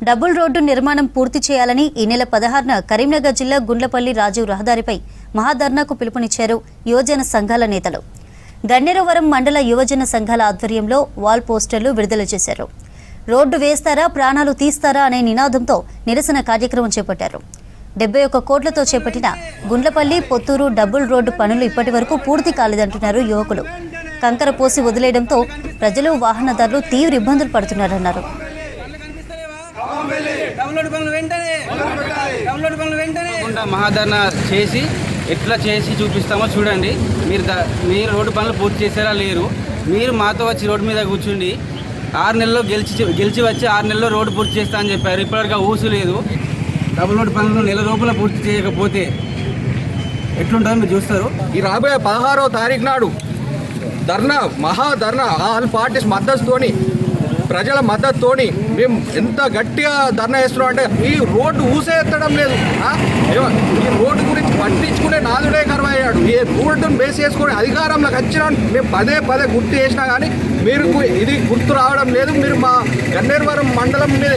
Double road నిర్మాణం పూర్తి చేయాలని ఈ నెల 16న కరీంనగర్ జిల్లా గుండ్లపల్లి రాజీవ్ రహదారిపై మహాధర్నాకు పిలుపునిచ్చారు యువజన సంఘాల నేతలు. గన్నేరవరం మండల యువజన సంఘాల ఆధ్వర్యంలో వాల్ పోస్టర్లు విడుదల చేశారు. రోడ్డు వేస్తారా ప్రాణాలు తీస్తారా అనే నినాదంతో నిరసన కార్యక్రమం చేపట్టారు. 71 కోట్లతో చేపట్టిన గుండ్లపల్లి పొత్తూరు డబుల్ రోడ్డు పనులు ఇప్పటి వరకు పూర్తి కాలేదంటున్నారు యువకులు. కంకర పోసి వదిలేయడంతో ప్రజలు వాహనదారులు తీవ్ర ఇబ్బందులు పడుతున్నారన్నారు. మహాధర్నా చేసి ఎట్లా చేసి చూపిస్తామో చూడండి. మీరు రోడ్డు పనులు పూర్తి చేసారా లేరు. మీరు మాతో వచ్చి రోడ్డు మీద కూర్చుండి 6 నెలల్లో గెలిచి వచ్చి 6 నెలల్లో రోడ్డు పూర్తి చేస్తా అని చెప్పారు. ఇప్పటివరకు ఊసు లేదు. డబుల్ రోడ్డు పనులు నెల లోపల పూర్తి చేయకపోతే ఎట్లుంటుందో మీరు చూస్తారు. ఈ రాబోయే 16వ తారీఖు నాడు మహాధర్నా ఆల్ పార్టీస్ మద్దతుతోని, ప్రజల మద్దతుతోని మేము ఎంత గట్టిగా ధర్నా చేస్తున్నాం అంటే ఈ రోడ్డు ఊసేత్తడం లేదు. ఈ రోడ్డు గురించి పట్టించుకునే నాదుడే కరువయ్యాడు. ఈ రోడ్డును బేస్ చేసుకుని అధికారంలోకి వచ్చినా మేము పదే గుర్తు చేసినా కానీ మీరు ఇది గుర్తు రావడం లేదు. మీరు మా గన్నేరవరం మండలం మీద